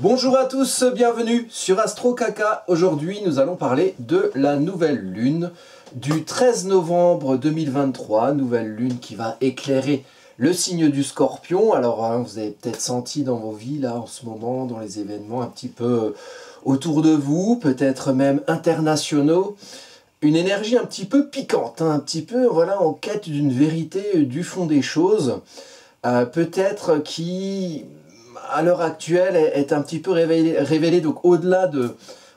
Bonjour à tous, bienvenue sur Astro Kaka. Aujourd'hui, nous allons parler de la nouvelle lune du 13 novembre 2023. Nouvelle lune qui va éclairer le signe du Scorpion. Alors, vous avez peut-être senti dans vos vies, là, en ce moment, dans les événements un petit peu autour de vous, peut-être même internationaux, une énergie un petit peu piquante, un petit peu, voilà, en quête d'une vérité du fond des choses. Peut-être qui, à l'heure actuelle, est un petit peu révélé donc au-delà de,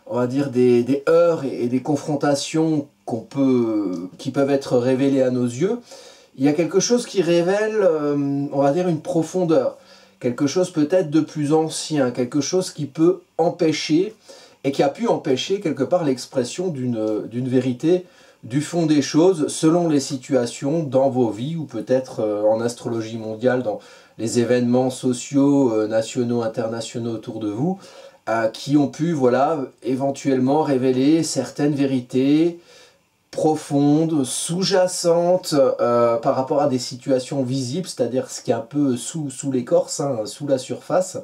on va dire, des heurts et des confrontations qui peuvent être révélées à nos yeux. Il y a quelque chose qui révèle, on va dire, une profondeur, quelque chose peut-être de plus ancien, quelque chose qui peut empêcher, et qui a pu empêcher quelque part l'expression d'une vérité du fond des choses, selon les situations dans vos vies, ou peut-être en astrologie mondiale, dans les événements sociaux, nationaux, internationaux autour de vous, qui ont pu, voilà, éventuellement révéler certaines vérités profondes, sous-jacentes, par rapport à des situations visibles, c'est-à-dire ce qui est un peu sous l'écorce, hein, sous la surface.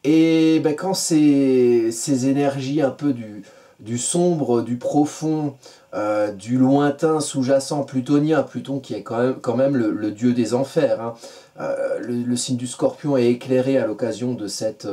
Et ben, quand ces énergies un peu du sombre, du profond, du lointain sous-jacent plutonien, Pluton qui est quand même le dieu des enfers, hein. Le signe du Scorpion est éclairé à l'occasion de cette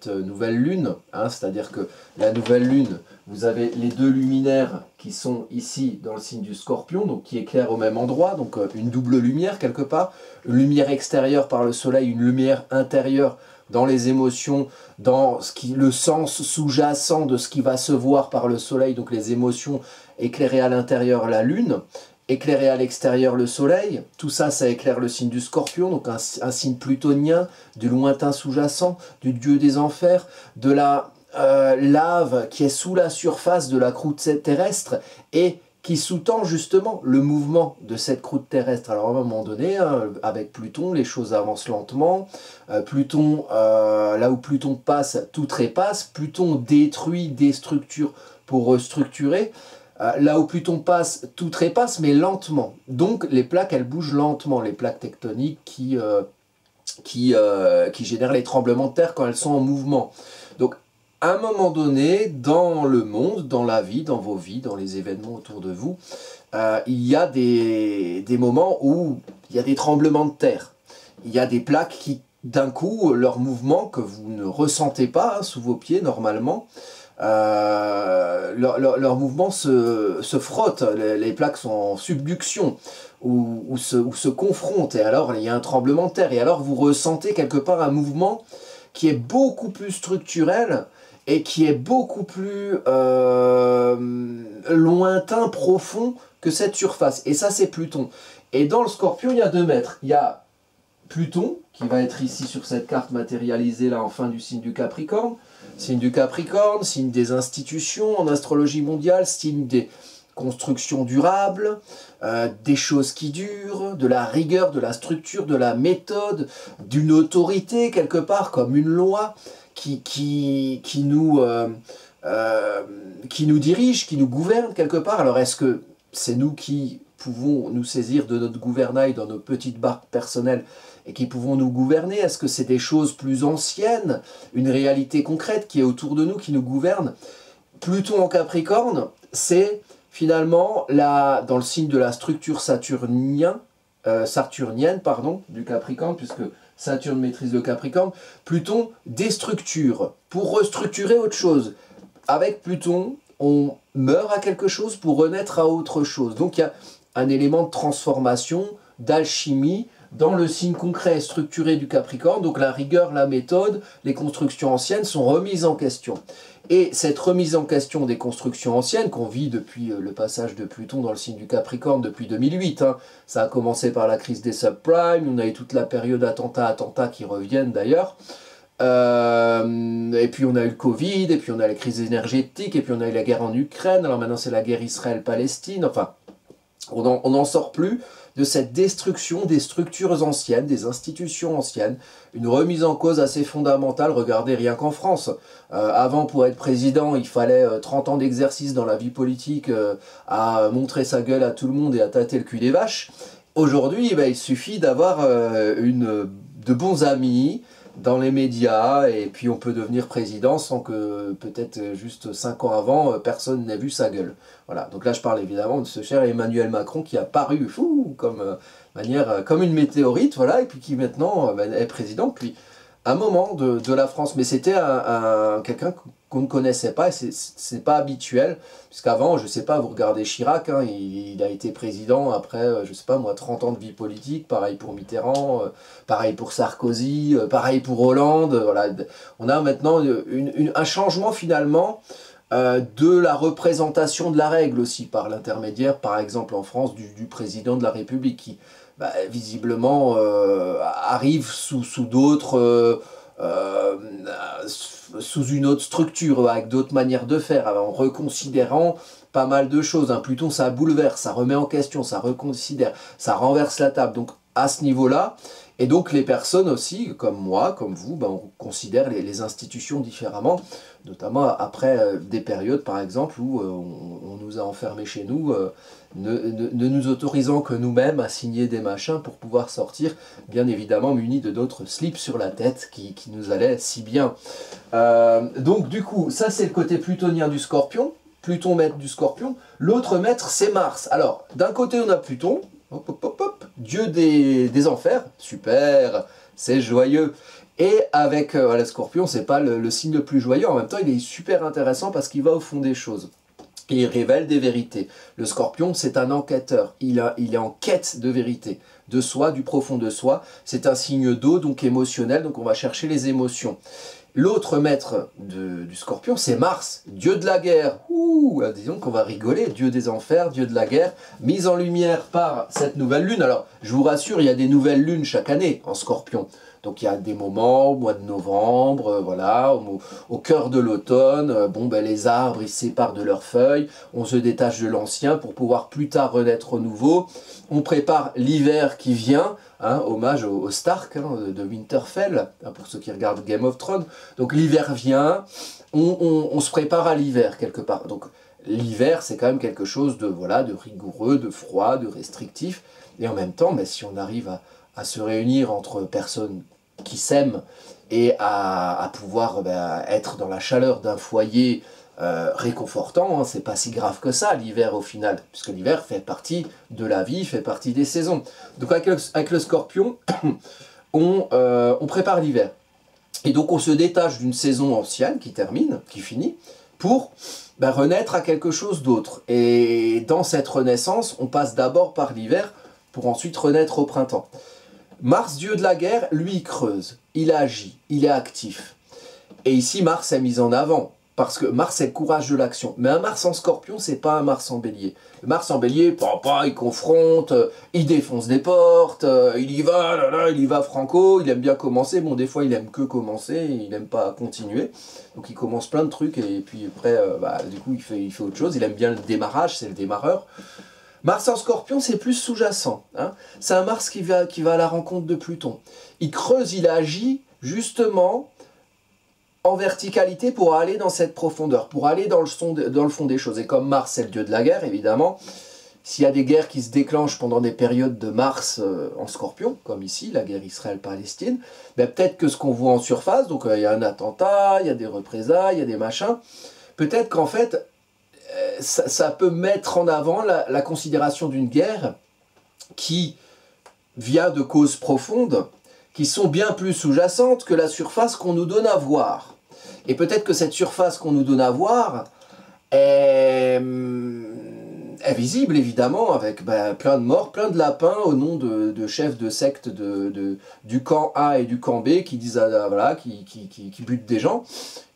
nouvelle lune, hein, c'est-à-dire que la nouvelle lune, vous avez les deux luminaires qui sont ici dans le signe du Scorpion, donc qui éclairent au même endroit, donc une double lumière quelque part, une lumière extérieure par le soleil, une lumière intérieure dans les émotions, dans le sens sous-jacent de ce qui va se voir par le soleil, donc les émotions éclairées à l'intérieur la lune, éclairées à l'extérieur le soleil, tout ça, ça éclaire le signe du Scorpion, donc un signe plutonien, du lointain sous-jacent, du dieu des enfers, de la lave qui est sous la surface de la croûte terrestre et qui sous-tend justement le mouvement de cette croûte terrestre. Alors à un moment donné, hein, avec Pluton, les choses avancent lentement. Pluton, là où Pluton passe, tout trépasse. Pluton détruit, déstructure pour restructurer. Là où Pluton passe, tout trépasse, mais lentement. Donc les plaques, elles bougent lentement, les plaques tectoniques qui génèrent les tremblements de terre quand elles sont en mouvement. Donc à un moment donné, dans le monde, dans la vie, dans vos vies, dans les événements autour de vous, il y a des moments où il y a des tremblements de terre. Il y a des plaques qui, d'un coup, leur mouvement que vous ne ressentez pas, hein, sous vos pieds normalement, leur mouvement se frotte, les plaques sont en subduction, ou se confrontent, et alors il y a un tremblement de terre, et alors vous ressentez quelque part un mouvement qui est beaucoup plus structurel, et qui est beaucoup plus lointain, profond que cette surface. Et ça, c'est Pluton. Et dans le Scorpion, il y a 2 mètres. Il y a Pluton, qui va être ici sur cette carte matérialisée, là, en fin du signe du Capricorne. Signe du Capricorne, signe des institutions en astrologie mondiale, signe des constructions durables, des choses qui durent, de la rigueur, de la structure, de la méthode, d'une autorité, quelque part, comme une loi, qui nous dirige, qui nous gouverne quelque part. Alors est-ce que c'est nous qui pouvons nous saisir de notre gouvernail dans nos petites barques personnelles et qui pouvons nous gouverner? Est-ce que c'est des choses plus anciennes, une réalité concrète qui est autour de nous, qui nous gouverne? Pluton en Capricorne, c'est finalement dans le signe de la structure saturnienne, du Capricorne, puisque Saturne maîtrise le Capricorne. Pluton déstructure pour restructurer autre chose. Avec Pluton, on meurt à quelque chose pour renaître à autre chose. Donc il y a un élément de transformation, d'alchimie, dans le signe concret et structuré du Capricorne. Donc la rigueur, la méthode, les constructions anciennes sont remises en question. Et cette remise en question des constructions anciennes, qu'on vit depuis le passage de Pluton dans le signe du Capricorne depuis 2008, hein, ça a commencé par la crise des subprimes, on a eu toute la période attentats qui reviennent d'ailleurs, et puis on a eu le Covid, et puis on a la crise énergétique, et puis on a eu la guerre en Ukraine, alors maintenant c'est la guerre Israël-Palestine, enfin, on n'en sort plus de cette destruction des structures anciennes, des institutions anciennes, une remise en cause assez fondamentale. Regardez, rien qu'en France, avant pour être président, il fallait 30 ans d'exercice dans la vie politique, à montrer sa gueule à tout le monde et à tâter le cul des vaches. Aujourd'hui, il suffit d'avoir de bons amis, dans les médias, et puis on peut devenir président sans que, peut-être juste 5 ans avant, personne n'ait vu sa gueule. Voilà, donc là je parle évidemment de ce cher Emmanuel Macron qui a paru fou, comme une météorite, voilà, et puis qui maintenant est président depuis un moment de la France. Mais c'était quelqu'un qu'on ne connaissait pas, et c'est pas habituel, puisqu'avant, je sais pas, vous regardez Chirac, hein, il a été président après, je sais pas moi, 30 ans de vie politique, pareil pour Mitterrand, pareil pour Sarkozy, pareil pour Hollande, voilà. On a maintenant un changement finalement de la représentation de la règle aussi, par l'intermédiaire, par exemple en France, du président de la République, qui visiblement arrive sous d'autres... sous une autre structure, avec d'autres manières de faire, en reconsidérant pas mal de choses. Hein. Pluton, ça bouleverse, ça remet en question, ça reconsidère, ça renverse la table. Donc à ce niveau-là, et donc les personnes aussi, comme moi, comme vous, on considère les institutions différemment, notamment après des périodes, par exemple, où on nous a enfermés chez nous, ne nous autorisant que nous-mêmes à signer des machins pour pouvoir sortir, bien évidemment munis de d'autres slips sur la tête qui nous allaient si bien. Donc du coup, ça c'est le côté plutonien du Scorpion, Pluton maître du Scorpion. L'autre maître c'est Mars. Alors d'un côté on a Pluton, hop, hop, hop, hop, dieu des enfers, super, c'est joyeux. Et avec le Scorpion, c'est pas le signe le plus joyeux, en même temps il est super intéressant parce qu'il va au fond des choses. Et il révèle des vérités. Le Scorpion, c'est un enquêteur. Il est en quête de vérité, de soi, du profond de soi. C'est un signe d'eau, donc émotionnel, donc on va chercher les émotions. L'autre maître du Scorpion, c'est Mars, dieu de la guerre. Ouh, disons qu'on va rigoler, dieu des enfers, dieu de la guerre, mise en lumière par cette nouvelle lune. Alors, je vous rassure, il y a des nouvelles lunes chaque année en Scorpion. Donc il y a des moments, au mois de novembre, voilà, au cœur de l'automne, les arbres ils se séparent de leurs feuilles, on se détache de l'ancien pour pouvoir plus tard renaître au nouveau. On prépare l'hiver qui vient, hein, hommage au Stark de Winterfell, hein, pour ceux qui regardent Game of Thrones. Donc l'hiver vient, on se prépare à l'hiver quelque part. Donc l'hiver c'est quand même quelque chose de rigoureux, de froid, de restrictif. Et en même temps, mais si on arrive à se réunir entre personnes qui s'aiment et à pouvoir être dans la chaleur d'un foyer réconfortant, hein, c'est pas si grave que ça l'hiver au final, puisque l'hiver fait partie de la vie, fait partie des saisons. Donc avec le Scorpion, on prépare l'hiver. Et donc on se détache d'une saison ancienne qui termine, qui finit, pour renaître à quelque chose d'autre. Et dans cette renaissance, on passe d'abord par l'hiver pour ensuite renaître au printemps. Mars, dieu de la guerre, lui, il creuse, il agit, il est actif. Et ici, Mars est mis en avant, parce que Mars, c'est le courage de l'action. Mais un Mars en Scorpion, c'est pas un Mars en Bélier. Le Mars en Bélier, il confronte, il défonce des portes, il y va franco, il aime bien commencer. Bon, des fois, il aime que commencer, il n'aime pas continuer. Donc, il commence plein de trucs, et puis après, du coup, il fait autre chose. Il aime bien le démarrage, c'est le démarreur. Mars en Scorpion, c'est plus sous-jacent. Hein. C'est un Mars qui va à la rencontre de Pluton. Il creuse, il agit justement en verticalité pour aller dans cette profondeur, pour aller dans le fond des choses. Et comme Mars, c'est le dieu de la guerre, évidemment, s'il y a des guerres qui se déclenchent pendant des périodes de Mars en Scorpion, comme ici, la guerre Israël-Palestine, peut-être que ce qu'on voit en surface, donc il y a un attentat, il y a des représailles, il y a des machins, peut-être qu'en fait, ça peut mettre en avant la considération d'une guerre qui vient de causes profondes, qui sont bien plus sous-jacentes que la surface qu'on nous donne à voir. Et peut-être que cette surface qu'on nous donne à voir est visible, évidemment, avec plein de morts, plein de lapins au nom de chefs de secte du camp A et du camp B qui disent, qui butent des gens,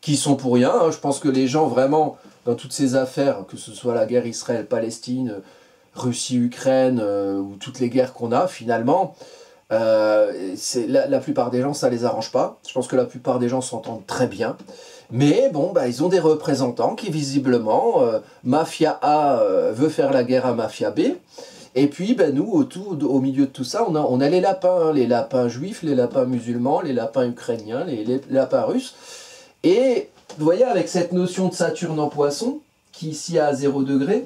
qui sont pour rien. Hein. Je pense que les gens, vraiment, dans toutes ces affaires, que ce soit la guerre Israël-Palestine, Russie-Ukraine, ou toutes les guerres qu'on a, finalement, la plupart des gens, ça les arrange pas. Je pense que la plupart des gens s'entendent très bien. Mais bon, ils ont des représentants qui, visiblement, Mafia A veut faire la guerre à Mafia B. Et puis, nous, au milieu de tout ça, on a les lapins juifs, les lapins musulmans, les lapins ukrainiens, les lapins russes. Et vous voyez, avec cette notion de Saturne en Poisson, qui ici est à 0 degré,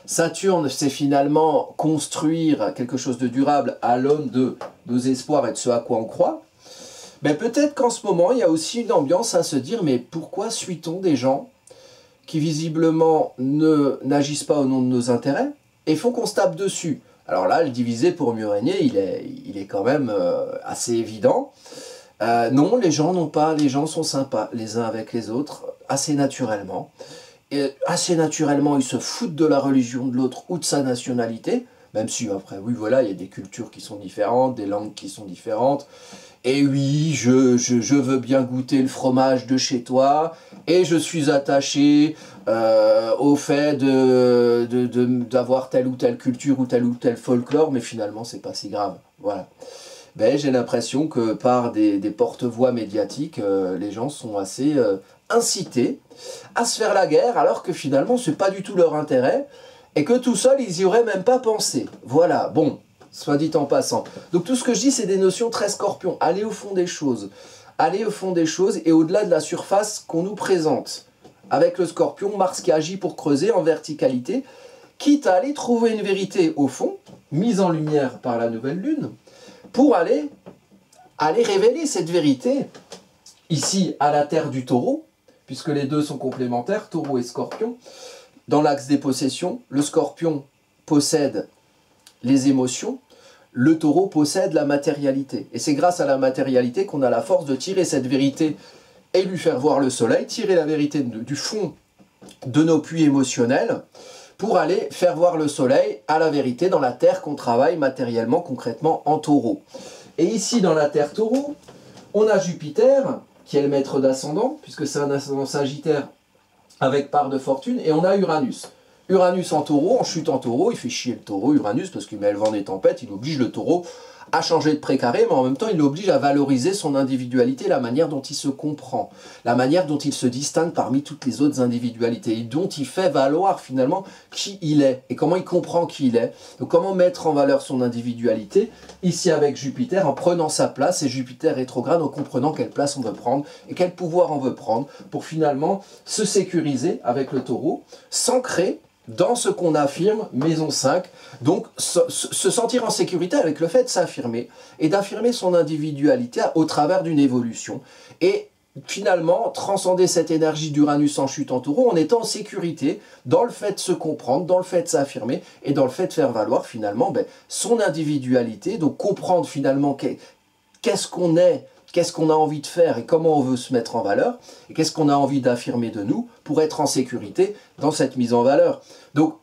Saturne, c'est finalement construire quelque chose de durable à l'aune de nos espoirs et de ce à quoi on croit. Ben, peut-être qu'en ce moment, il y a aussi une ambiance à se dire, mais pourquoi suit-on des gens qui visiblement n'agissent pas au nom de nos intérêts et font qu'on se tape dessus? Alors là, le diviser pour mieux régner, il est quand même assez évident. Non, les gens n'ont pas, les gens sont sympas les uns avec les autres, assez naturellement. Et assez naturellement, ils se foutent de la religion de l'autre ou de sa nationalité, même si après, oui, voilà, il y a des cultures qui sont différentes, des langues qui sont différentes. Et oui, je veux bien goûter le fromage de chez toi, et je suis attaché au fait d'avoir telle ou telle culture ou tel folklore, mais finalement, c'est pas si grave. Voilà. Ben, j'ai l'impression que par des porte-voix médiatiques, les gens sont assez incités à se faire la guerre, alors que finalement, c'est pas du tout leur intérêt, et que tout seul, ils y auraient même pas pensé. Voilà, bon, soit dit en passant. Donc tout ce que je dis, c'est des notions très scorpions. Allez au fond des choses. Allez au fond des choses et au-delà de la surface qu'on nous présente. Avec le scorpion, Mars qui agit pour creuser en verticalité, quitte à aller trouver une vérité au fond, mise en lumière par la nouvelle lune, pour aller révéler cette vérité, ici à la terre du taureau, puisque les deux sont complémentaires, taureau et scorpion. Dans l'axe des possessions, le scorpion possède les émotions, le taureau possède la matérialité. Et c'est grâce à la matérialité qu'on a la force de tirer cette vérité et lui faire voir le soleil, tirer la vérité du fond de nos puits émotionnels, pour aller faire voir le soleil à la vérité dans la terre qu'on travaille matériellement, concrètement en taureau. Et ici, dans la terre taureau, on a Jupiter, qui est le maître d'ascendant, puisque c'est un ascendant sagittaire avec part de fortune, et on a Uranus. Uranus en taureau, en chute en taureau, il fait chier le taureau, Uranus, parce qu'il met le vent des tempêtes, il oblige le taureau à changer de précaré, mais en même temps, il l'oblige à valoriser son individualité, la manière dont il se comprend, la manière dont il se distingue parmi toutes les autres individualités, et dont il fait valoir finalement qui il est, et comment il comprend qui il est. Donc comment mettre en valeur son individualité, ici avec Jupiter, en prenant sa place, et Jupiter rétrograde, en comprenant quelle place on veut prendre, et quel pouvoir on veut prendre, pour finalement se sécuriser avec le taureau, s'ancrer dans ce qu'on affirme, maison 5, donc se sentir en sécurité avec le fait de s'affirmer et d'affirmer son individualité au travers d'une évolution et finalement transcender cette énergie d'Uranus en chute en taureau en étant en sécurité dans le fait de se comprendre, dans le fait de s'affirmer et dans le fait de faire valoir finalement son individualité, donc comprendre finalement qu'est-ce qu'on est, qu'est-ce qu'on a envie de faire et comment on veut se mettre en valeur, et qu'est-ce qu'on a envie d'affirmer de nous pour être en sécurité dans cette mise en valeur. Donc,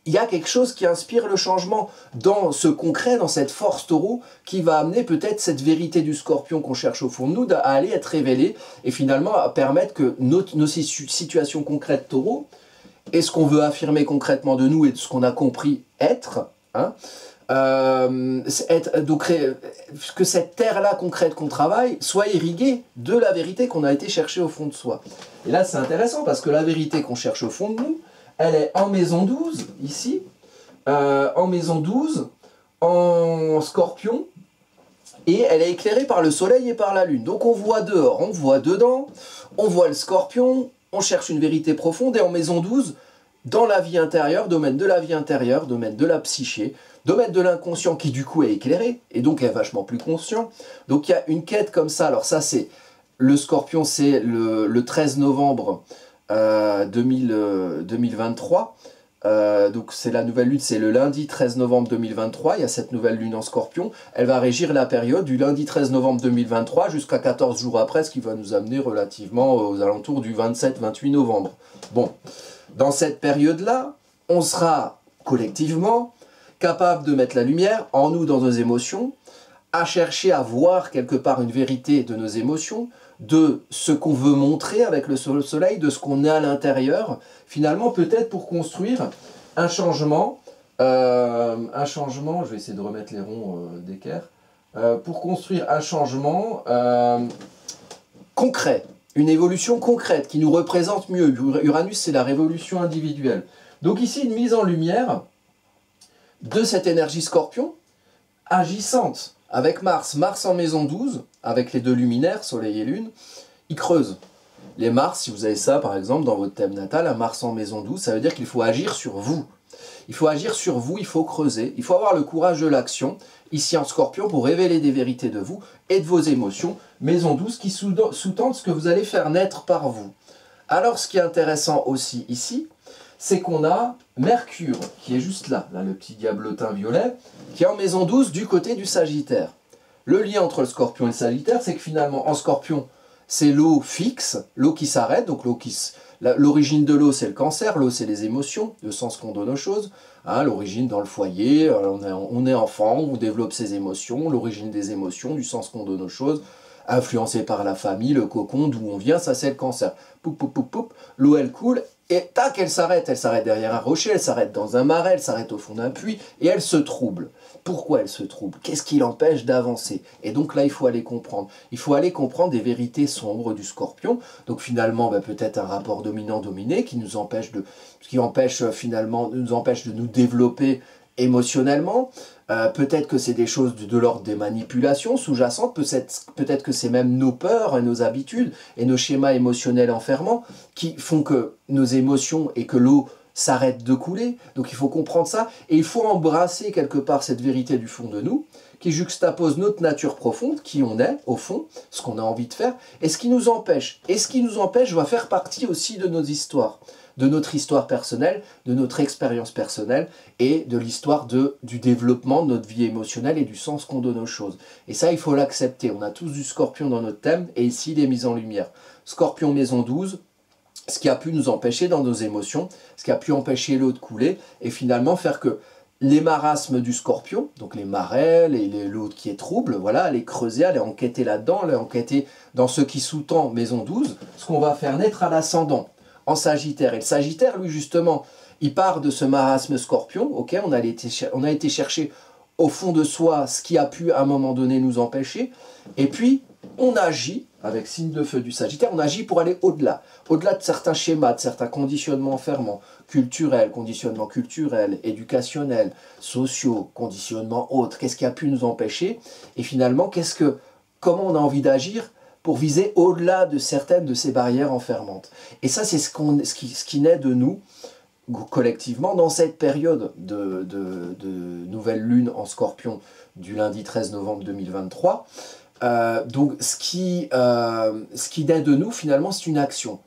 il y a quelque chose qui inspire le changement dans ce concret, dans cette force taureau, qui va amener peut-être cette vérité du scorpion qu'on cherche au fond de nous à aller être révélée, et finalement à permettre que nos situations concrètes taureau, et ce qu'on veut affirmer concrètement de nous et de ce qu'on a compris être, hein, donc, que cette terre-là concrète qu'on travaille soit irriguée de la vérité qu'on a été chercher au fond de soi. Et là, c'est intéressant parce que la vérité qu'on cherche au fond de nous, elle est en maison 12, ici, en maison 12, en scorpion, et elle est éclairée par le soleil et par la lune. Donc on voit dehors, on voit dedans, on voit le scorpion, on cherche une vérité profonde, et en maison 12, dans la vie intérieure, domaine de la vie intérieure, domaine de la psyché, domaine de l'inconscient qui du coup est éclairé, et donc est vachement plus conscient. Donc il y a une quête comme ça, alors ça c'est, le scorpion c'est le 13 novembre 2023, donc c'est la nouvelle lune, c'est le lundi 13 novembre 2023, il y a cette nouvelle lune en scorpion, elle va régir la période du lundi 13 novembre 2023 jusqu'à 14 jours après, ce qui va nous amener relativement aux alentours du 27-28 novembre. Bon, dans cette période-là, on sera collectivement capable de mettre la lumière en nous, dans nos émotions, à chercher à voir quelque part une vérité de nos émotions, de ce qu'on veut montrer avec le soleil, de ce qu'on est à l'intérieur, finalement peut-être pour construire un changement, je vais essayer de remettre les ronds d'équerre, pour construire un changement concret, une évolution concrète qui nous représente mieux. Uranus, c'est la révolution individuelle. Donc ici, une mise en lumière de cette énergie scorpion, agissante, avec Mars. Mars en maison 12, avec les deux luminaires, Soleil et Lune, il creuse. Les Mars, si vous avez ça par exemple dans votre thème natal, un Mars en maison 12, ça veut dire qu'il faut agir sur vous. Il faut agir sur vous, il faut creuser, il faut avoir le courage de l'action, ici en Scorpion, pour révéler des vérités de vous et de vos émotions, maison 12 qui sous-tendent ce que vous allez faire naître par vous. Alors ce qui est intéressant aussi ici, c'est qu'on a Mercure qui est juste là, le petit diablotin violet, qui est en maison 12 du côté du Sagittaire. Le lien entre le Scorpion et le Sagittaire, c'est que finalement en Scorpion, c'est l'eau fixe, l'eau qui s'arrête, donc l'origine de l'eau c'est le Cancer, l'eau c'est les émotions, le sens qu'on donne aux choses, hein, l'origine dans le foyer, on est enfant, on développe ses émotions, l'origine des émotions, du sens qu'on donne aux choses, influencé par la famille, le cocon, d'où on vient, ça c'est le Cancer. Poup, poup, poup, poup, l'eau elle coule, et tac, elle s'arrête derrière un rocher, elle s'arrête dans un marais, elle s'arrête au fond d'un puits, et elle se trouble. Pourquoi elle se trouble? Qu'est-ce qui l'empêche d'avancer? Et donc là, il faut aller comprendre. Il faut aller comprendre des vérités sombres du Scorpion. Donc finalement, peut-être un rapport dominant-dominé qui nous empêche de nous développer émotionnellement. Peut-être que c'est des choses de l'ordre des manipulations sous-jacentes, peut-être que c'est même nos peurs et nos habitudes et nos schémas émotionnels enfermants qui font que nos émotions et que l'eau s'arrête de couler. Donc il faut comprendre ça et il faut embrasser quelque part cette vérité du fond de nous qui juxtapose notre nature profonde, qui on est au fond, ce qu'on a envie de faire et ce qui nous empêche. Et ce qui nous empêche va faire partie aussi de nos histoires, de notre histoire personnelle, de notre expérience personnelle et de l'histoire du développement de notre vie émotionnelle et du sens qu'on donne aux choses. Et ça, il faut l'accepter. On a tous du Scorpion dans notre thème et ici, il est mis en lumière. Scorpion maison 12, ce qui a pu nous empêcher dans nos émotions, ce qui a pu empêcher l'eau de couler et finalement faire que les marasmes du Scorpion, donc les marais, l'eau qui est trouble, voilà, aller creuser, aller enquêter là-dedans, aller enquêter dans ce qui sous-tend maison 12, ce qu'on va faire naître à l'ascendant. En Sagittaire. Et le Sagittaire, lui, justement, il part de ce marasme Scorpion, ok, on a été chercher au fond de soi ce qui a pu, à un moment donné, nous empêcher, et puis, on agit, avec signe de feu du Sagittaire, on agit pour aller au-delà, au-delà de certains schémas, de certains conditionnements enfermants, conditionnements culturels, éducationnels, sociaux, conditionnements autres, qu'est-ce qui a pu nous empêcher, et finalement, comment on a envie d'agir pour viser au-delà de certaines de ces barrières enfermantes. Et ça, c'est ce qui naît de nous, collectivement, dans cette période de nouvelle lune en Scorpion du lundi 13 novembre 2023. Donc, ce qui naît de nous, finalement, c'est une action.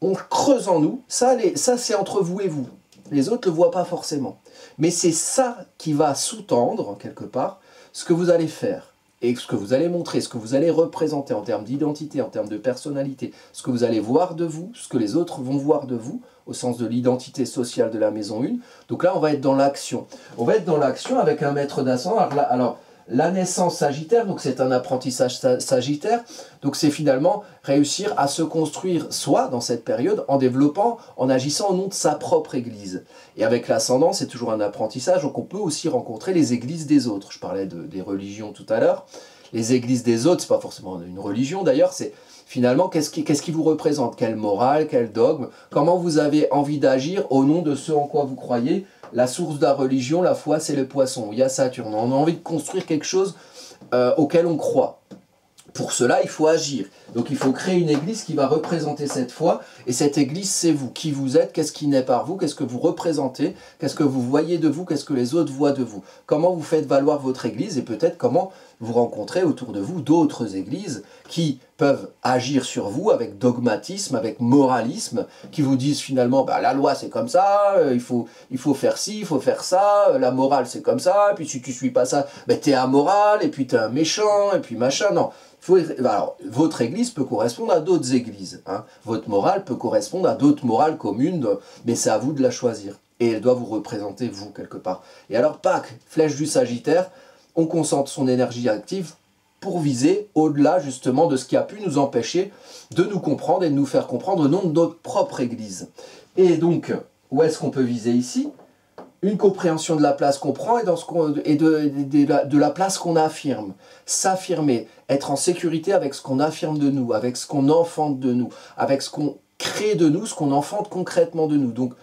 On creuse en nous, ça c'est entre vous et vous. Les autres ne le voient pas forcément. Mais c'est ça qui va sous-tendre, quelque part, ce que vous allez faire. Et ce que vous allez montrer, ce que vous allez représenter en termes d'identité, en termes de personnalité, ce que vous allez voir de vous, ce que les autres vont voir de vous, au sens de l'identité sociale de la maison 1. Donc là, on va être dans l'action. On va être dans l'action avec un maître d'ascendant. Alors, la naissance Sagittaire, donc c'est un apprentissage Sagittaire, donc c'est finalement réussir à se construire soi dans cette période en développant, en agissant au nom de sa propre église. Et avec l'ascendant, c'est toujours un apprentissage, donc on peut aussi rencontrer les églises des autres. Je parlais des religions tout à l'heure. Les églises des autres, c'est pas forcément une religion d'ailleurs, c'est finalement qu'est-ce qui vous représente, quelle morale, quel dogme, comment vous avez envie d'agir au nom de ce en quoi vous croyez. La source de la religion, la foi, c'est le poisson. Il y a Saturne. On a envie de construire quelque chose auquel on croit. Pour cela, il faut agir. Donc il faut créer une église qui va représenter cette foi. Et cette église, c'est vous. Qui vous êtes, qu'est-ce qui naît par vous, qu'est-ce que vous représentez, qu'est-ce que vous voyez de vous, qu'est-ce que les autres voient de vous. Comment vous faites valoir votre église et peut-être comment vous rencontrez autour de vous d'autres églises qui peuvent agir sur vous avec dogmatisme, avec moralisme, qui vous disent finalement la loi c'est comme ça, il faut faire ci, il faut faire ça, la morale c'est comme ça, et puis si tu suis pas ça, t'es amoral, et puis t'es un méchant, et puis machin, non. Alors, votre église peut correspondre à d'autres églises, hein. Votre morale peut correspondre à d'autres morales communes, mais c'est à vous de la choisir. Et elle doit vous représenter vous quelque part. Et alors, Pâques, flèche du Sagittaire, on concentre son énergie active pour viser au-delà justement de ce qui a pu nous empêcher de nous comprendre et de nous faire comprendre au nom de notre propre église. Et donc, où est-ce qu'on peut viser ici? Une compréhension de la place qu'on prend et de la place qu'on affirme. S'affirmer, être en sécurité avec ce qu'on affirme de nous, avec ce qu'on enfante de nous, avec ce qu'on crée de nous, ce qu'on enfante concrètement de nous. Donc,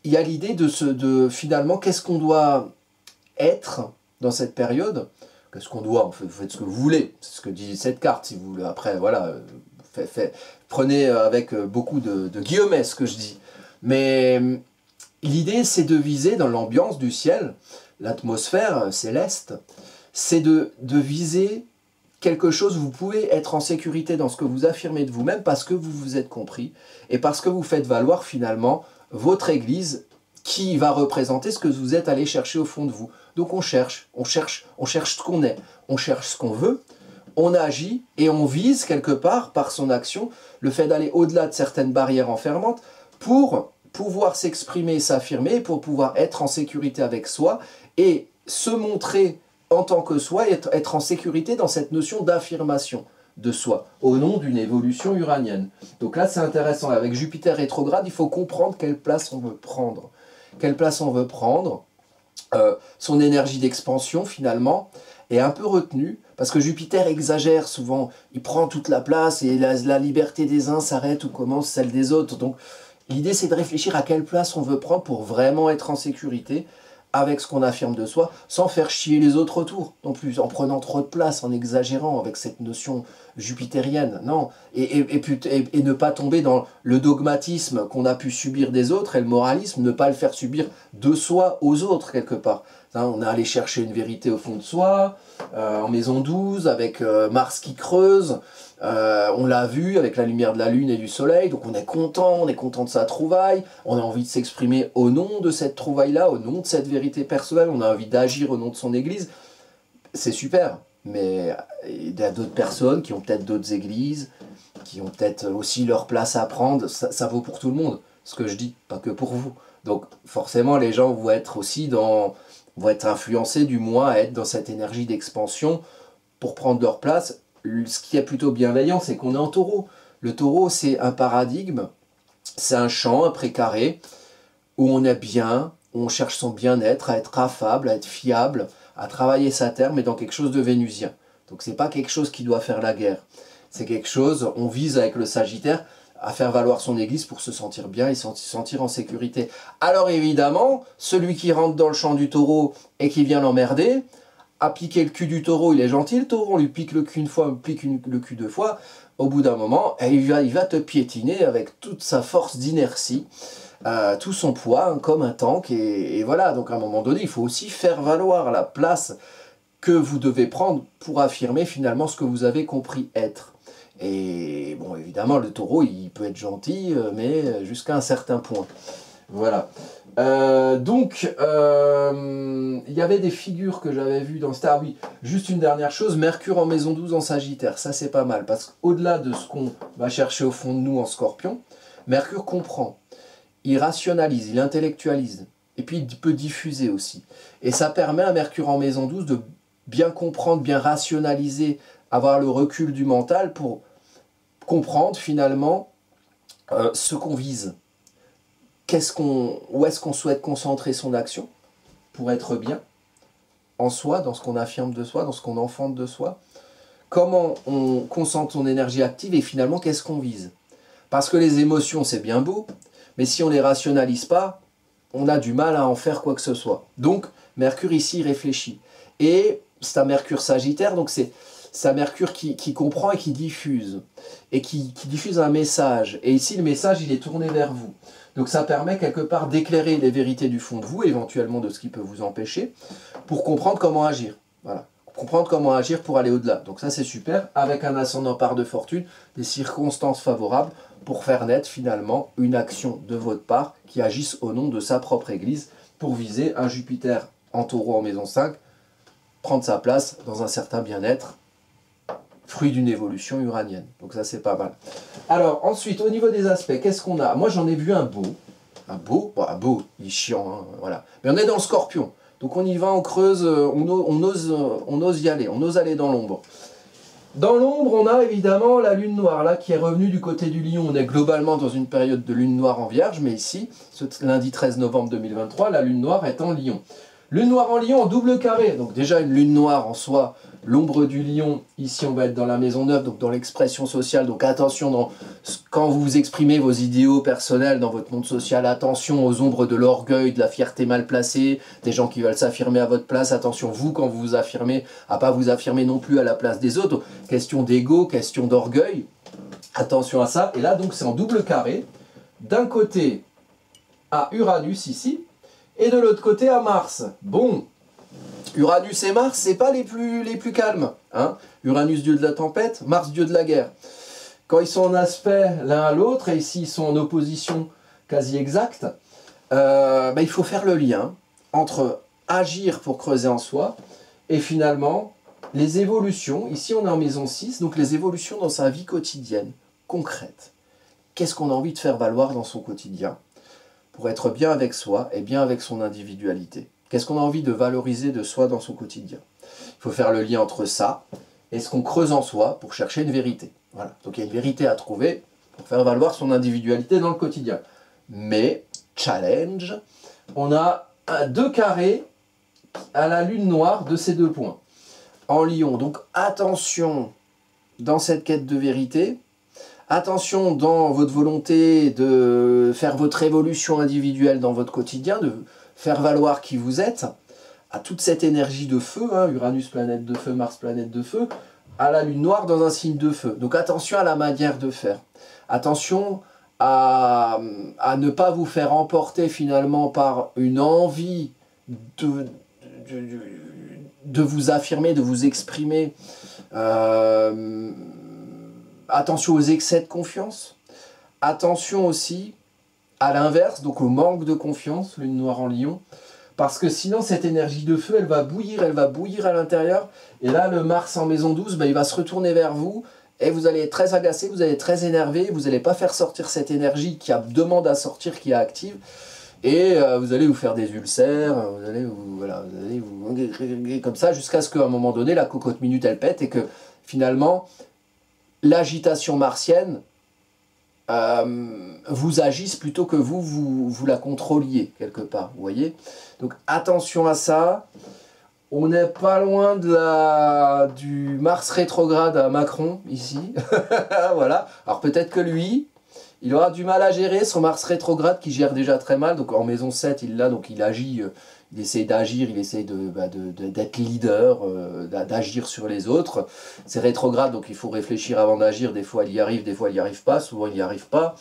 il y a l'idée de finalement, qu'est-ce qu'on doit être dans cette période? Qu'est-ce qu'on doit? Vous faites ce que vous voulez. C'est ce que dit cette carte, si vous voulez. Après, voilà, prenez avec beaucoup de guillemets ce que je dis. Mais l'idée, c'est de viser dans l'ambiance du ciel, l'atmosphère céleste, c'est de viser quelque chose, vous pouvez être en sécurité dans ce que vous affirmez de vous-même parce que vous vous êtes compris et parce que vous faites valoir finalement votre Église qui va représenter ce que vous êtes allé chercher au fond de vous. Donc on cherche ce qu'on est, on cherche ce qu'on veut, on agit et on vise quelque part par son action le fait d'aller au-delà de certaines barrières enfermantes pour pouvoir s'exprimer, s'affirmer, pour pouvoir être en sécurité avec soi et se montrer en tant que soi, être en sécurité dans cette notion d'affirmation de soi, au nom d'une évolution uranienne. Donc là, c'est intéressant. Avec Jupiter rétrograde, il faut comprendre quelle place on veut prendre. Quelle place on veut prendre. Son énergie d'expansion, finalement, est un peu retenue, parce que Jupiter exagère souvent. Il prend toute la place et la liberté des uns s'arrête ou commence celle des autres. Donc, l'idée, c'est de réfléchir à quelle place on veut prendre pour vraiment être en sécurité avec ce qu'on affirme de soi, sans faire chier les autres autour, non plus, en prenant trop de place, en exagérant avec cette notion jupitérienne, non, et ne pas tomber dans le dogmatisme qu'on a pu subir des autres, et le moralisme, ne pas le faire subir de soi aux autres, quelque part. On est allé chercher une vérité au fond de soi, en maison 12, avec Mars qui creuse, on l'a vu avec la lumière de la lune et du soleil, donc on est content de sa trouvaille, on a envie de s'exprimer au nom de cette trouvaille-là, au nom de cette vérité personnelle, on a envie d'agir au nom de son église. C'est super, mais il y a d'autres personnes qui ont peut-être d'autres églises, qui ont peut-être aussi leur place à prendre, ça vaut pour tout le monde, ce que je dis, pas que pour vous. Donc forcément les gens vont être aussi vont être influencés du moins à être dans cette énergie d'expansion pour prendre leur place. Ce qui est plutôt bienveillant, c'est qu'on est en taureau. Le taureau, c'est un paradigme, c'est un champ, un précaré, où on est bien, où on cherche son bien-être, à être affable, à être fiable, à travailler sa terre, mais dans quelque chose de vénusien. Donc c'est pas quelque chose qui doit faire la guerre. C'est quelque chose, on vise avec le Sagittaire, à faire valoir son église pour se sentir bien et se sentir en sécurité. Alors évidemment, celui qui rentre dans le champ du taureau et qui vient l'emmerder, à piquer le cul du taureau, il est gentil le taureau, on lui pique le cul une fois, on lui pique le cul deux fois, au bout d'un moment, il va te piétiner avec toute sa force d'inertie, tout son poids, hein, comme un tank, et voilà, donc à un moment donné, il faut aussi faire valoir la place que vous devez prendre pour affirmer finalement ce que vous avez compris être. Et bon, évidemment, le taureau, il peut être gentil, mais jusqu'à un certain point. Voilà. Donc, il y avait des figures que j'avais vues dans Star. Oui, juste une dernière chose, Mercure en maison 12 en Sagittaire, ça c'est pas mal, parce qu'au-delà de ce qu'on va chercher au fond de nous en Scorpion, Mercure comprend, il rationalise, il intellectualise, et puis il peut diffuser aussi. Et ça permet à Mercure en maison 12 de bien comprendre, bien rationaliser, avoir le recul du mental pour comprendre finalement ce qu'on vise. Où est-ce qu'on souhaite concentrer son action pour être bien en soi, dans ce qu'on affirme de soi, dans ce qu'on enfante de soi. Comment on concentre son énergie active et finalement qu'est-ce qu'on vise. Parce que les émotions c'est bien beau, mais si on ne les rationalise pas, on a du mal à en faire quoi que ce soit. Donc Mercure ici réfléchit. Et c'est un Mercure Sagittaire, donc c'est un Mercure qui comprend et qui diffuse. Et qui diffuse un message. Et ici le message il est tourné vers vous. Donc ça permet quelque part d'éclairer les vérités du fond de vous, éventuellement de ce qui peut vous empêcher, pour comprendre comment agir. Voilà. Comprendre comment agir pour aller au-delà. Donc ça c'est super, avec un ascendant par de fortune, des circonstances favorables pour faire naître finalement une action de votre part qui agisse au nom de sa propre église pour viser un Jupiter en taureau en maison 5, prendre sa place dans un certain bien-être, fruit d'une évolution uranienne. Donc ça c'est pas mal. Alors ensuite au niveau des aspects, qu'est-ce qu'on a? Moi j'en ai vu un beau, un beau, il est chiant, hein, voilà. Mais on est dans le Scorpion, donc on y va, on creuse, on ose y aller, on ose aller dans l'ombre. Dans l'ombre, on a évidemment la lune noire là qui est revenue du côté du Lion. On est globalement dans une période de lune noire en Vierge, mais ici, ce lundi 13 novembre 2023, la lune noire est en Lion. Lune noire en Lion en double carré, donc déjà une lune noire en soi, l'ombre du Lion, ici on va être dans la maison 9, donc dans l'expression sociale, donc attention quand vous exprimez vos idéaux personnels dans votre monde social, attention aux ombres de l'orgueil, de la fierté mal placée, des gens qui veulent s'affirmer à votre place, attention vous quand vous vous affirmez, à pas vous affirmer non plus à la place des autres, question d'ego, question d'orgueil, attention à ça, et là donc c'est en double carré, d'un côté à Uranus ici, et de l'autre côté à Mars. Bon, Uranus et Mars, c'est pas les plus calmes. Hein. Uranus, dieu de la tempête, Mars, dieu de la guerre. Quand ils sont en aspect l'un à l'autre, et ici ils sont en opposition quasi exacte, il faut faire le lien entre agir pour creuser en soi, et finalement, les évolutions, ici on est en maison 6, donc les évolutions dans sa vie quotidienne, concrète. Qu'est-ce qu'on a envie de faire valoir dans son quotidien pour être bien avec soi et bien avec son individualité? Qu'est-ce qu'on a envie de valoriser de soi dans son quotidien? Il faut faire le lien entre ça et ce qu'on creuse en soi pour chercher une vérité. Voilà. Donc il y a une vérité à trouver pour faire valoir son individualité dans le quotidien. Mais, challenge, on a 2 carrés à la lune noire de ces 2 points. En Lion, donc attention dans cette quête de vérité, attention dans votre volonté de faire votre évolution individuelle dans votre quotidien, de faire valoir qui vous êtes, à toute cette énergie de feu, hein, Uranus planète de feu, Mars planète de feu, à la lune noire dans un signe de feu. Donc attention à la manière de faire. Attention à ne pas vous faire emporter finalement par une envie de vous affirmer, de vous exprimer. Attention aux excès de confiance. Attention aussi à l'inverse, donc au manque de confiance, lune noire en Lion. Parce que sinon, cette énergie de feu, elle va bouillir à l'intérieur. Et là, le Mars en maison 12, il va se retourner vers vous. Et vous allez être très agacé, vous allez être très énervé. Vous n'allez pas faire sortir cette énergie qui demande à sortir, qui est active. Et vous allez vous faire des ulcères, vous allez vous comme ça, jusqu'à ce qu'à un moment donné, la cocotte minute, elle pète. Et que finalement, l'agitation martienne vous agisse plutôt que vous la contrôliez quelque part, vous voyez. Donc attention à ça. On n'est pas loin du Mars rétrograde à Macron ici. Voilà. Alors peut-être que lui, il aura du mal à gérer son Mars rétrograde qui gère déjà très mal. Donc en maison 7, il l'a, donc il agit, il essaie d'agir, il essaie d'être leader, d'agir sur les autres. C'est rétrograde, donc il faut réfléchir avant d'agir. Des fois il y arrive, des fois il n'y arrive pas. Souvent il n'y arrive pas.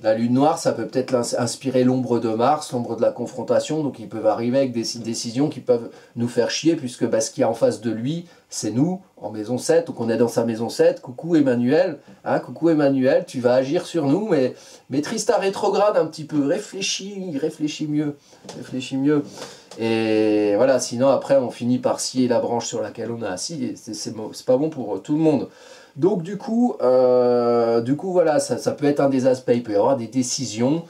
La lune noire, ça peut peut-être inspirer l'ombre de Mars, l'ombre de la confrontation. Donc ils peuvent arriver avec des décisions qui peuvent nous faire chier, puisque ce qu'il y a en face de lui, c'est nous, en maison 7. Donc on est dans sa maison 7. Coucou Emmanuel, hein, coucou Emmanuel, tu vas agir sur nous, mais maîtrise ta rétrograde un petit peu. Réfléchis mieux. Et voilà, sinon après on finit par scier la branche sur laquelle on est assis, et c'est pas bon pour tout le monde. Donc du coup voilà, ça peut être un des aspects. Il peut y avoir des décisions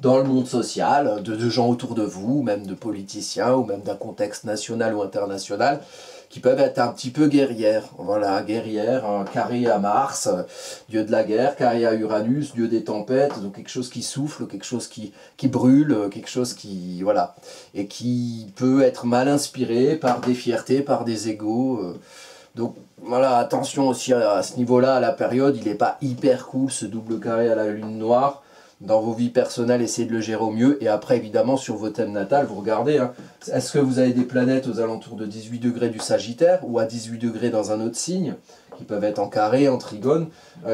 dans le monde social, de gens autour de vous, même de politiciens, ou même d'un contexte national ou international, qui peuvent être un petit peu guerrières. Voilà, guerrière, un carré à Mars, dieu de la guerre, carré à Uranus, dieu des tempêtes, donc quelque chose qui souffle, quelque chose qui brûle, quelque chose qui... voilà, et qui peut être mal inspiré par des fiertés, par des égos. Donc voilà, attention aussi à ce niveau-là, à la période, il n'est pas hyper cool ce double carré à la lune noire. Dans vos vies personnelles, essayez de le gérer au mieux. Et après, évidemment, sur vos thèmes natals, vous regardez, hein, est-ce que vous avez des planètes aux alentours de 18 degrés du Sagittaire ou à 18 degrés dans un autre signe, qui peuvent être en carré, en trigone.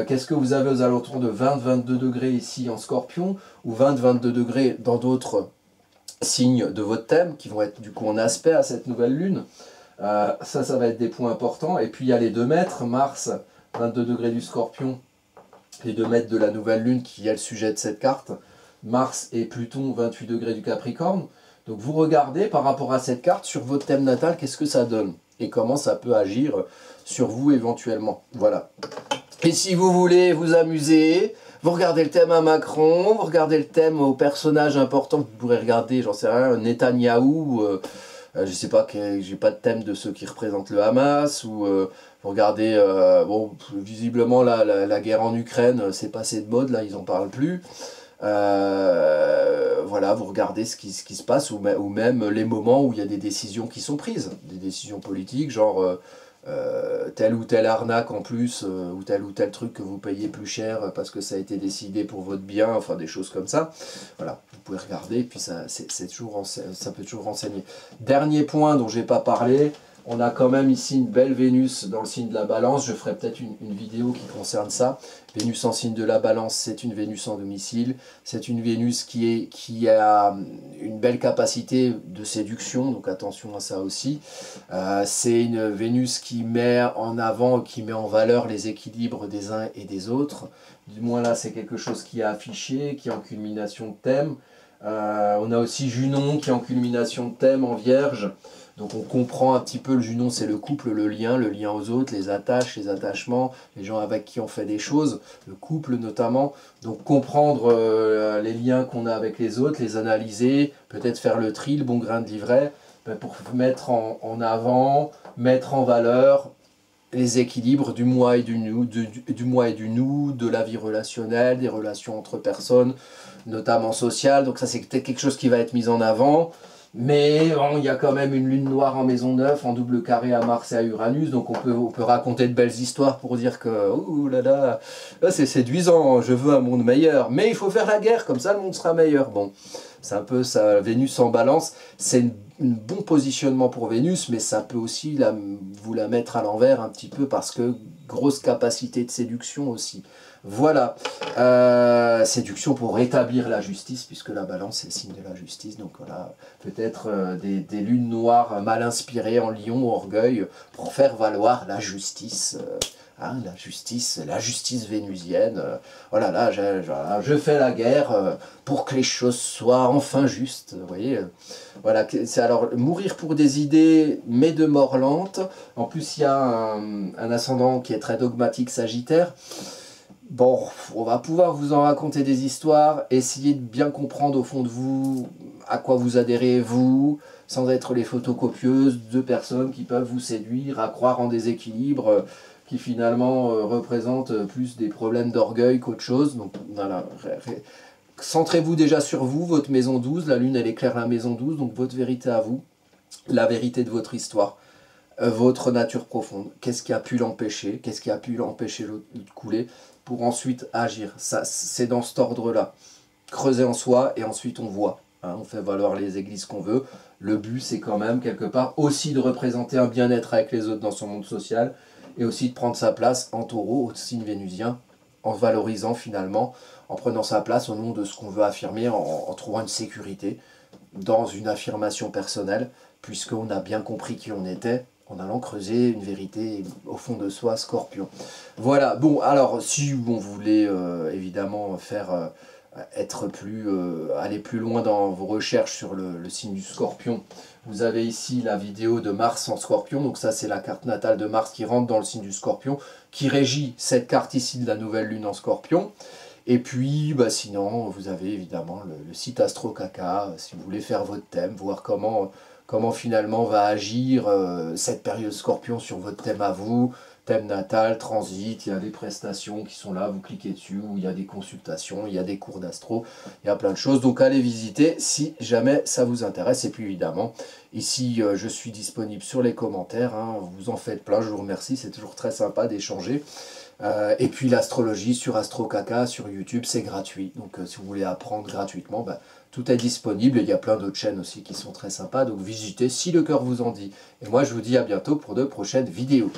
Qu'est-ce que vous avez aux alentours de 20-22 degrés ici en Scorpion, ou 20-22 degrés dans d'autres signes de votre thème, qui vont être du coup en aspect à cette nouvelle lune. Ça va être des points importants. Et puis il y a les 2 mètres, Mars, 22 degrés du Scorpion, les 2 mètres de la nouvelle lune qui est le sujet de cette carte. Mars et Pluton, 28 degrés du Capricorne. Donc vous regardez par rapport à cette carte sur votre thème natal, qu'est-ce que ça donne et comment ça peut agir sur vous éventuellement. Voilà. Et si vous voulez vous amuser, vous regardez le thème à Macron, vous regardez le thème aux personnages importants, vous pourrez regarder, j'en sais rien, Netanyahou, je sais pas, j'ai pas de thème de ceux qui représentent le Hamas, ou vous regardez, bon, visiblement la guerre en Ukraine, c'est passé de mode, là ils en parlent plus. Voilà, vous regardez ce qui se passe, ou même les moments où il y a des décisions qui sont prises, des décisions politiques, genre telle ou telle arnaque en plus, ou tel truc que vous payez plus cher parce que ça a été décidé pour votre bien, enfin des choses comme ça. Voilà, vous pouvez regarder, et puis ça peut toujours renseigner. Dernier point dont j'ai pas parlé, On a quand même ici une belle Vénus dans le signe de la Balance. Je ferai peut-être une vidéo qui concerne ça. Vénus en signe de la Balance, c'est une Vénus en domicile. C'est une Vénus qui a une belle capacité de séduction, donc attention à ça aussi. C'est une Vénus qui met en avant, qui met en valeur les équilibres des uns et des autres. Du moins là, c'est quelque chose qui est affiché, qui est en culmination de thème. On a aussi Junon qui est en culmination de thème en Vierge. Donc on comprend un petit peu, le Junon c'est le couple, le lien aux autres, les attaches, les attachements, les gens avec qui on fait des choses, le couple notamment. Donc comprendre les liens qu'on a avec les autres, les analyser, peut-être faire le tri, le bon grain de livret, pour mettre en avant, mettre en valeur les équilibres du moi et du nous, du moi et du nous, de la vie relationnelle, des relations entre personnes, notamment sociales. Donc ça c'est peut-être quelque chose qui va être mis en avant. Mais bon, il y a quand même une lune noire en maison 9, en double carré à Mars et à Uranus, donc on peut raconter de belles histoires pour dire que ouh là c'est séduisant, je veux un monde meilleur, mais il faut faire la guerre, comme ça le monde sera meilleur. Bon, c'est un peu ça, Vénus en Balance, c'est un bon positionnement pour Vénus, mais ça peut aussi vous la mettre à l'envers un petit peu, parce que grosse capacité de séduction aussi. Voilà, séduction pour rétablir la justice, puisque la Balance c'est le signe de la justice, donc voilà, peut-être des lunes noires mal inspirées en Lion, orgueil, pour faire valoir la justice, la justice vénusienne. Voilà, là, je fais la guerre pour que les choses soient enfin justes, vous voyez. Voilà, c'est alors mourir pour des idées, mais de mort lente. En plus, il y a un ascendant qui est très dogmatique, Sagittaire. Bon, on va pouvoir vous en raconter des histoires, essayer de bien comprendre au fond de vous à quoi vous adhérez vous, sans être les photocopieuses de personnes qui peuvent vous séduire à croire en des équilibres qui finalement représentent plus des problèmes d'orgueil qu'autre chose. Donc voilà, centrez-vous déjà sur vous, votre maison 12, la lune elle éclaire la maison 12, donc votre vérité à vous, la vérité de votre histoire. Votre nature profonde, qu'est-ce qui a pu l'empêcher, qu'est-ce qui a pu l'empêcher de couler, pour ensuite agir. C'est dans cet ordre-là. Creuser en soi et ensuite on voit. Hein, on fait valoir les églises qu'on veut. Le but c'est quand même quelque part aussi de représenter un bien-être avec les autres dans son monde social et aussi de prendre sa place en taureau, au signe vénusien, en valorisant finalement, en prenant sa place au nom de ce qu'on veut affirmer, en trouvant une sécurité dans une affirmation personnelle, puisqu'on a bien compris qui on était, en allant creuser une vérité au fond de soi, Scorpion. Voilà, bon, alors, si vous voulez évidemment faire aller plus loin dans vos recherches sur le signe du Scorpion, vous avez ici la vidéo de Mars en Scorpion, donc ça c'est la carte natale de Mars qui rentre dans le signe du Scorpion, qui régit cette carte ici de la nouvelle lune en Scorpion. Et puis, sinon, vous avez évidemment le site Astro Kaka, si vous voulez faire votre thème, voir comment finalement va agir cette période Scorpion sur votre thème à vous, thème natal, transit, il y a des prestations qui sont là, vous cliquez dessus, où il y a des consultations, il y a des cours d'astro, il y a plein de choses, donc allez visiter si jamais ça vous intéresse. Et puis évidemment, ici je suis disponible sur les commentaires, hein, vous en faites plein, je vous remercie, c'est toujours très sympa d'échanger. Et puis l'astrologie sur Astro Kaka, sur YouTube, c'est gratuit. Donc si vous voulez apprendre gratuitement, tout est disponible. Et il y a plein d'autres chaînes aussi qui sont très sympas. Donc visitez si le cœur vous en dit. Et moi je vous dis à bientôt pour de prochaines vidéos.